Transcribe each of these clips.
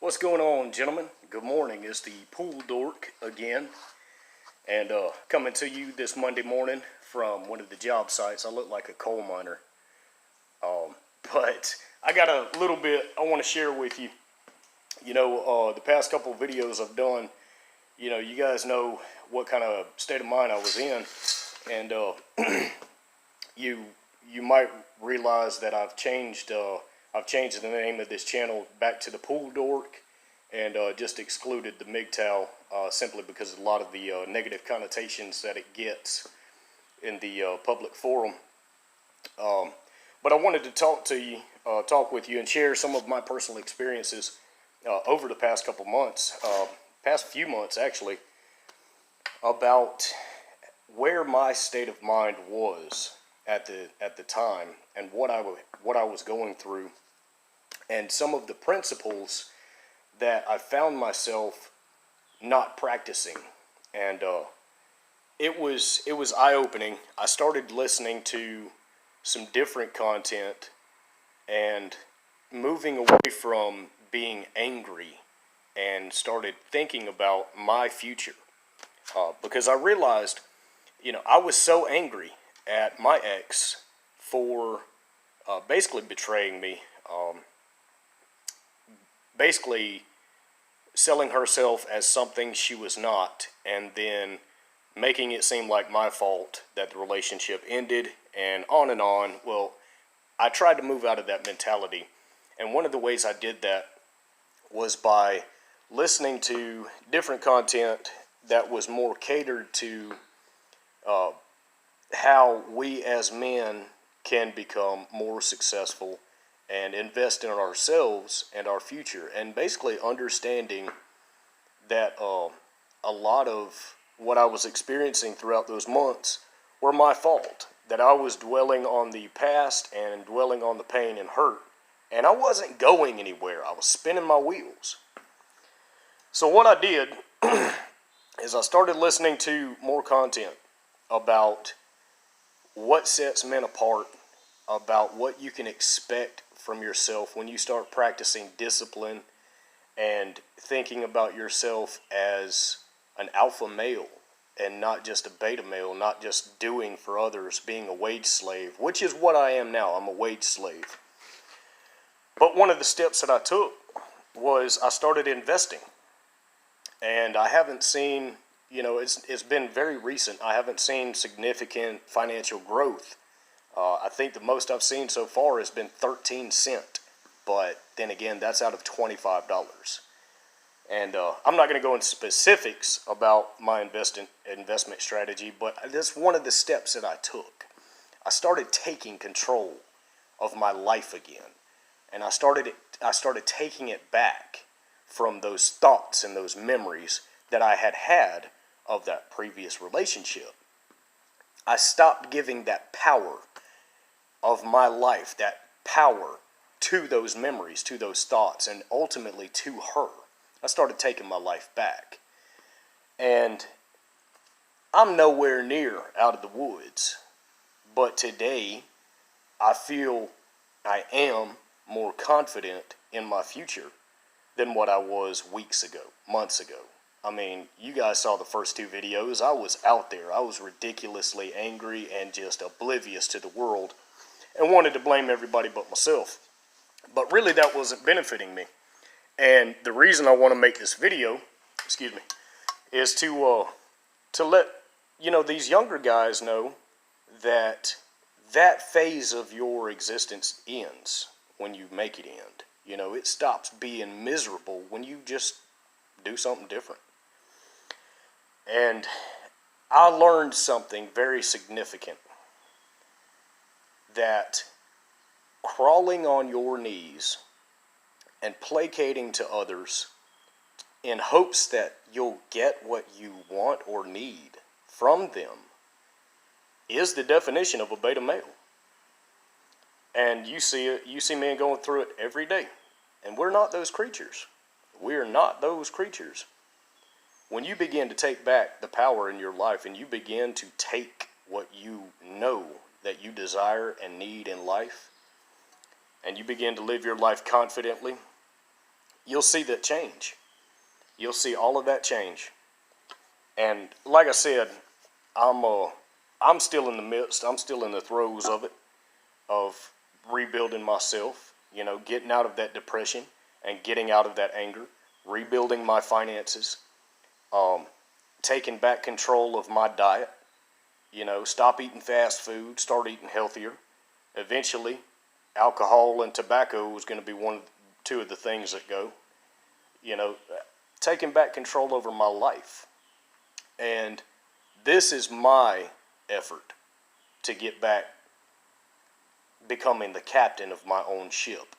What's going on, gentlemen? Good morning. It's the Pool Dork again, and coming to you this Monday morning from one of the job sites. I look like a coal miner, but I got a little bit I want to share with you. The past couple of videos I've done, you guys know what kind of state of mind I was in, and you might realize that I've changed the name of this channel back to the Pool Dork, and just excluded the MGTOW simply because of a lot of the negative connotations that it gets in the public forum. But I wanted to talk with you and share some of my personal experiences over the past past few months actually, about where my state of mind was at the time and what I was going through, and some of the principles that I found myself not practicing. And it was eye-opening. I started listening to some different content and moving away from being angry and started thinking about my future, because I realized, I was so angry at my ex for basically betraying me, basically selling herself as something she was not, and then making it seem like my fault that the relationship ended, and on and on. Well, I tried to move out of that mentality, and one of the ways I did that was by listening to different content that was more catered to how we as men can become more successful and invest in ourselves and our future, and basically understanding that a lot of what I was experiencing throughout those months were my fault, that I was dwelling on the past and dwelling on the pain and hurt, and I wasn't going anywhere. I was spinning my wheels. So what I did is I started listening to more content about what sets men apart, about what you can expect from yourself when you start practicing discipline and thinking about yourself as an alpha male and not just a beta male, not just doing for others, being a wage slave, which is what I am now. I'm a wage slave. But one of the steps that I took was I started investing. And I haven't seen, it's been very recent. I haven't seen significant financial growth. I think the most I've seen so far has been 13 cents. But then again, that's out of $25. And I'm not going to go into specifics about my investment strategy, but that's one of the steps that I took. I started taking control of my life again. And I started taking it back from those thoughts and those memories that I had of that previous relationship. I stopped giving that power of my life, that power, to those memories, to those thoughts, and ultimately to her. I started taking my life back. And I'm nowhere near out of the woods. But today, I feel I am more confident in my future than what I was weeks ago, months ago. I mean, you guys saw the first two videos. I was out there. I was ridiculously angry and just oblivious to the world and wanted to blame everybody but myself. But really, that wasn't benefiting me. And the reason I want to make this video, is to let, these younger guys know that that phase of your existence ends when you make it end. It stops being miserable when you just do something different. And I learned something very significant, that crawling on your knees and placating to others in hopes that you'll get what you want or need from them is the definition of a beta male. And you see it. You see men going through it every day. And we're not those creatures. We are not those creatures. When you begin to take back the power in your life and you begin to take what you know that you desire and need in life, and you begin to live your life confidently, you'll see that change. You'll see all of that change. And like I said, I'm still in the midst. I'm still in the throes of it, of rebuilding myself. Getting out of that depression and getting out of that anger, rebuilding my finances, taking back control of my diet. Stop eating fast food, start eating healthier. Eventually, alcohol and tobacco is going to be two of the things that go. Taking back control over my life. And this is my effort to get back becoming the captain of my own ship,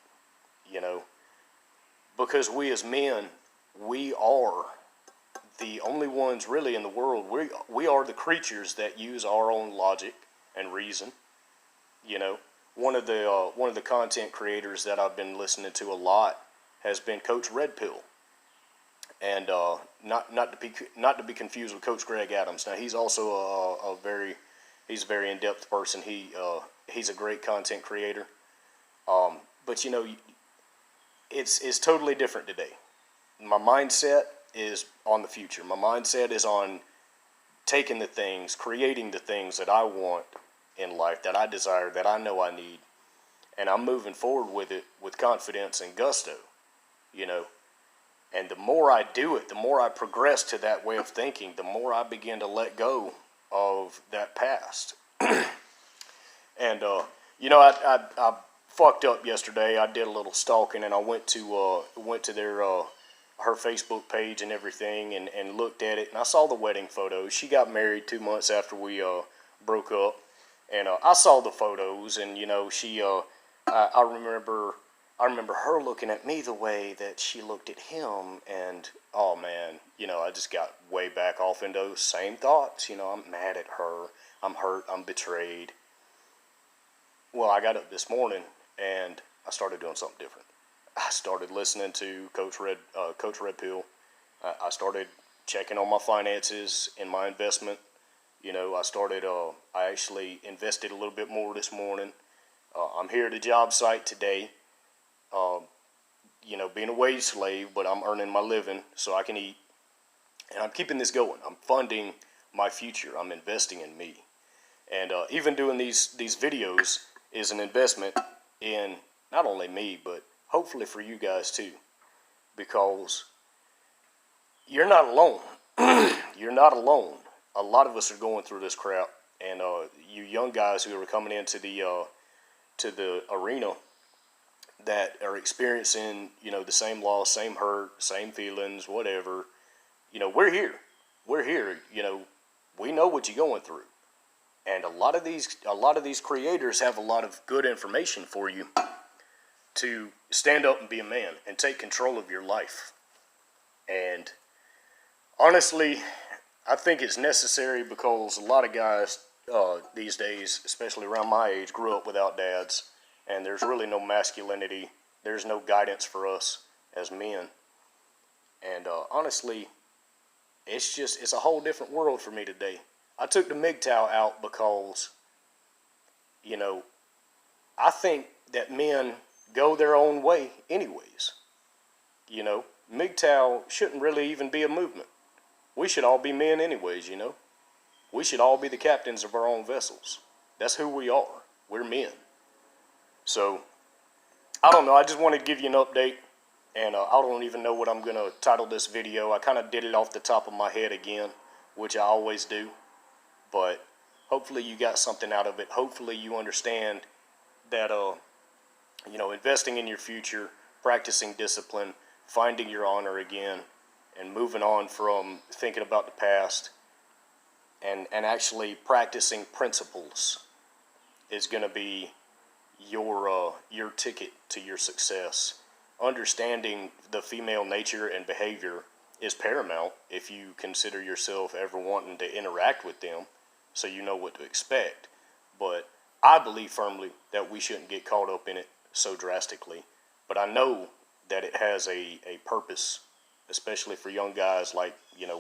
because we as men, we are the only ones really in the world. We are the creatures that use our own logic and reason. One of the content creators that I've been listening to a lot has been Coach Red Pill, and not to be confused with Coach Greg Adams. Now he's also a very in-depth person. He's a great content creator, but it's totally different today. My mindset is on the future. My mindset is on taking the things, creating the things that I want in life, that I desire, that I know I need, and I'm moving forward with it with confidence and gusto, And the more I do it, the more I progress to that way of thinking, the more I begin to let go of that past. And I fucked up yesterday. I did a little stalking, and I went to their her Facebook page and everything, and looked at it, and I saw the wedding photos. She got married 2 months after we broke up, and I saw the photos, and she I remember her looking at me the way that she looked at him, and oh man, I just got way back off into those same thoughts. I'm mad at her, I'm hurt, I'm betrayed. Well, I got up this morning and I started doing something different. I started listening to Coach Red Pill. I started checking on my finances and my investment. I actually invested a little bit more this morning. I'm here at a job site today. Being a wage slave, but I'm earning my living so I can eat. And I'm keeping this going. I'm funding my future. I'm investing in me. And even doing these videos is an investment in not only me, but hopefully for you guys too. Because you're not alone. You're not alone. A lot of us are going through this crap. And you young guys who are coming into to the arena that are experiencing, the same loss, same hurt, same feelings, whatever, we're here. We're here. We know what you're going through. And a lot of these creators have a lot of good information for you to stand up and be a man and take control of your life. And honestly, I think it's necessary because a lot of guys these days, especially around my age, grew up without dads. And there's really no masculinity. There's no guidance for us as men. And honestly, it's a whole different world for me today. I took the MGTOW out because, I think that men go their own way anyways. MGTOW shouldn't really even be a movement. We should all be men anyways, We should all be the captains of our own vessels. That's who we are. We're men. So, I don't know. I just wanted to give you an update. And I don't even know what I'm going to title this video. I kind of did it off the top of my head again, which I always do. But hopefully you got something out of it. Hopefully you understand that, investing in your future, practicing discipline, finding your honor again, and moving on from thinking about the past and actually practicing principles is going to be your ticket to your success. Understanding the female nature and behavior is paramount if you consider yourself ever wanting to interact with them, so you know what to expect. But I believe firmly that we shouldn't get caught up in it so drastically. But I know that it has a purpose, especially for young guys like,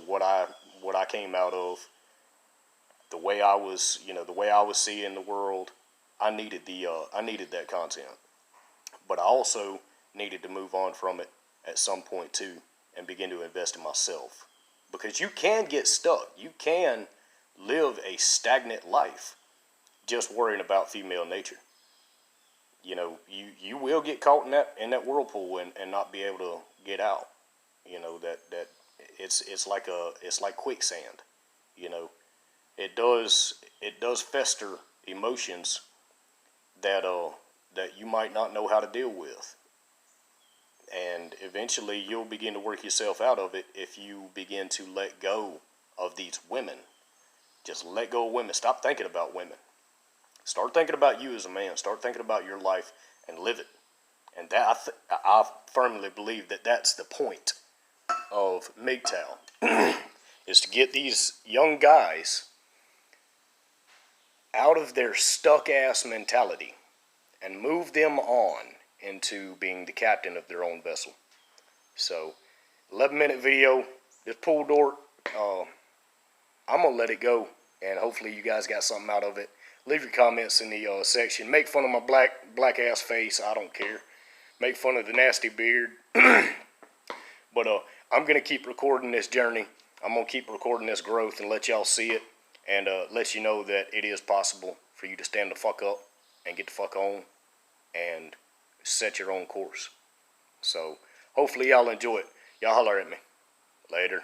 what I came out of, the way I was seeing the world. I needed that content. But I also needed to move on from it at some point too and begin to invest in myself. Because you can get stuck. You can live a stagnant life just worrying about female nature. You know, you will get caught in that whirlpool and not be able to get out. You know, that it's like quicksand. You know, it does fester emotions that you might not know how to deal with. And eventually you'll begin to work yourself out of it if you begin to let go of these women. Just let go of women. Stop thinking about women. Start thinking about you as a man. Start thinking about your life and live it. And that I firmly believe that that's the point of MGTOW is to get these young guys out of their stuck ass mentality and move them on into being the captain of their own vessel. So, 11-minute video. This pool dork, I'm gonna let it go, and hopefully you guys got something out of it. Leave your comments in the section. Make fun of my black ass face. I don't care. Make fun of the nasty beard. But I'm gonna keep recording this journey. I'm gonna keep recording this growth and let y'all see it, and let you know that it is possible for you to stand the fuck up and get the fuck on and set your own course. So hopefully y'all enjoy it. Y'all holler at me. Later.